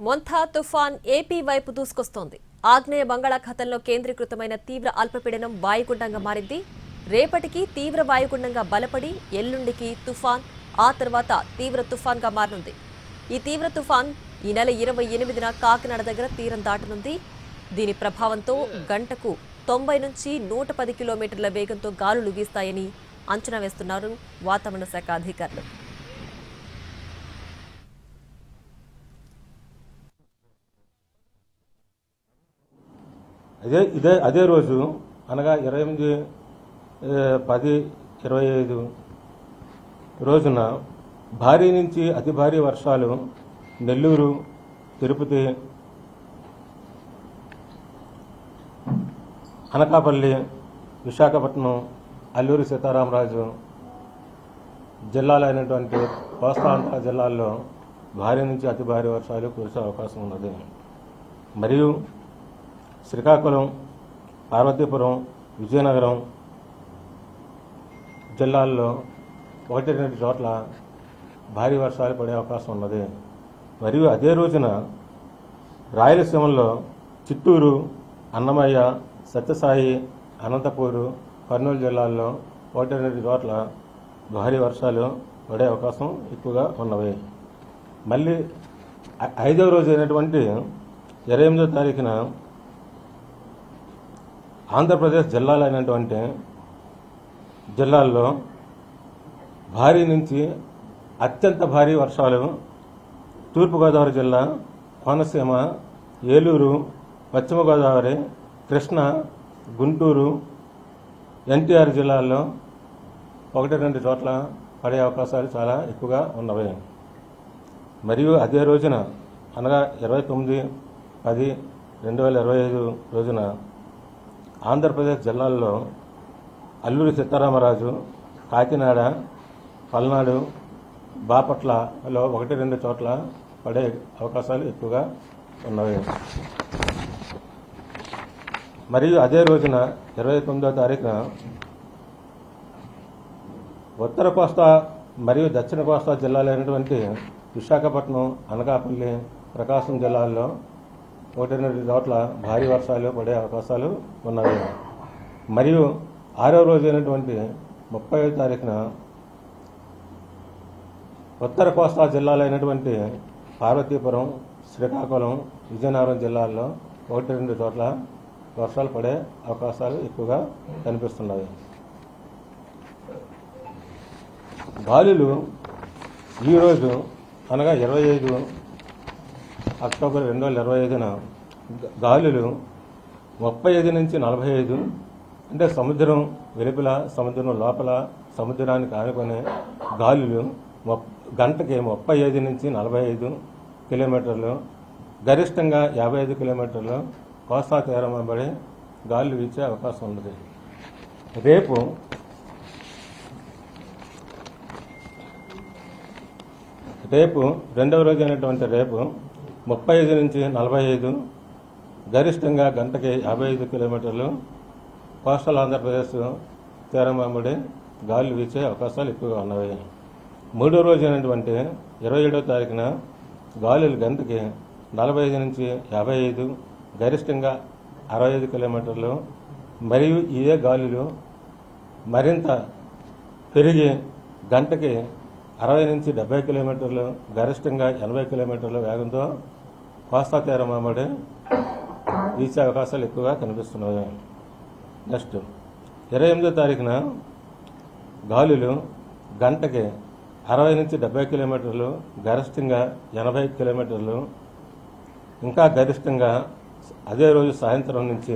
మొంథా తుఫాన్ ఏపీ వైపు దూసుకొస్తోంది. ఆగ్నేయ బంగాళాఖాతంలో కేంద్రీకృతమైన తీవ్ర అల్పపీడనం వాయుగుండంగా మారింది. రేపటికి తీవ్ర వాయుగుండంగా బలపడి ఎల్లుండికి తుఫాన్, ఆ తర్వాత తీవ్ర తుఫాన్గా మారనుంది. ఈ తీవ్ర తుఫాన్ ఈ నెల 28న కాకినాడ దగ్గర తీరం దాటనుంది. దీని ప్రభావంతో గంటకు 90 నుంచి 110 కిలోమీటర్ల వేగంతో గాలులు వీస్తాయని అంచనా వేస్తున్నారు వాతావరణ శాఖ అధికారులు. అదే రోజు అనగా 28/10/25 రోజున భారీ నుంచి అతి భారీ వర్షాలు నెల్లూరు, తిరుపతి, అనకాపల్లి, విశాఖపట్నం, అల్లూరి సీతారామరాజు జిల్లాలైనటువంటి కోస్తాంధ్ర జిల్లాల్లో భారీ నుంచి అతి భారీ వర్షాలు కురిసే అవకాశం ఉన్నది. మరియు శ్రీకాకుళం, పార్వతీపురం, విజయనగరం జిల్లాల్లో 1-2 చోట్ల భారీ వర్షాలు పడే అవకాశం ఉన్నది. మరియు అదే రోజున రాయలసీమలో చిత్తూరు, అన్నమయ్య, సత్యసాయి, అనంతపూరు, కర్నూలు జిల్లాల్లో 1-2 చోట్ల భారీ వర్షాలు పడే అవకాశం ఎక్కువగా ఉన్నవి. మళ్ళీ 5వ రోజు అయినటువంటి 28వ తారీఖున ఆంధ్రప్రదేశ్ జిల్లాలైనటువంటి జిల్లాల్లో భారీ నుంచి అత్యంత భారీ వర్షాలు తూర్పుగోదావరి జిల్లా, కోనసీమ, ఏలూరు, పశ్చిమ గోదావరి, కృష్ణా, గుంటూరు, ఎన్టీఆర్ జిల్లాల్లో 1-2 చోట్ల పడే అవకాశాలు చాలా ఎక్కువగా ఉన్నవి. మరియు అదే రోజున అనగా 29/10/2025 రోజున ఆంధ్రప్రదేశ్ జిల్లాల్లో అల్లూరి సీతారామరాజు, కాకినాడ, పల్నాడు, బాపట్లలో 1-2 చోట్ల పడే అవకాశాలు ఎక్కువగా ఉన్నవి. మరియు అదే రోజున 29వ తారీఖున ఉత్తర కోస్తా మరియు దక్షిణ కోస్తా జిల్లాలైనటువంటి విశాఖపట్నం, అనకాపల్లి, ప్రకాశం జిల్లాల్లో 1-2 చోట్ల భారీ వర్షాలు పడే అవకాశాలు ఉన్నవి. మరియు 6వ రోజు అయినటువంటి 30వ తారీఖున ఉత్తర కోస్తా జిల్లాలైనటువంటి పార్వతీపురం, శ్రీకాకుళం, విజయనగరం జిల్లాల్లో 1-2 చోట్ల వర్షాలు పడే అవకాశాలు ఎక్కువగా కనిపిస్తున్నాయి. గాలులు ఈరోజు అనగా 25 అక్టోబర్ 2025న గాలులు 35 నుంచి 45, అంటే సముద్రం వెలుపల, సముద్రం లోపల, సముద్రానికి ఆనుకునే గాలులు గంటకి 35 నుంచి 45 కిలోమీటర్లు, గరిష్టంగా 55 కిలోమీటర్లు కోస్తా తీరం వెంబడి గాలులు వీచే అవకాశం ఉన్నది. రేపు రెండవ రోజు అయినటువంటి రేపు 35 నుంచి 45, గరిష్టంగా గంటకి 55 కిలోమీటర్లు కోస్టల్ ఆంధ్రప్రదేశ్ తీరం వెంబడి గాలులు వీచే అవకాశాలు ఎక్కువగా ఉన్నవి. మూడో రోజు అయినటువంటి 27వ తారీఖున గాలులు గంటకి 45 నుంచి 55, గరిష్టంగా 65 కిలోమీటర్లు, మరియు ఇదే గాలులు మరింత పెరిగి గంటకి 60 నుంచి 70 కిలోమీటర్లు, గరిష్టంగా 80 కిలోమీటర్ల వేగంతో కోస్తా తీరం వెంబడి వీచే అవకాశాలు ఎక్కువగా కనిపిస్తున్నాయి. నెక్స్ట్ 28వ తారీఖున గాలులు గంటకి 60 నుంచి 70 కిలోమీటర్లు, గరిష్టంగా 80 కిలోమీటర్లు, ఇంకా గరిష్టంగా అదే రోజు సాయంత్రం నుంచి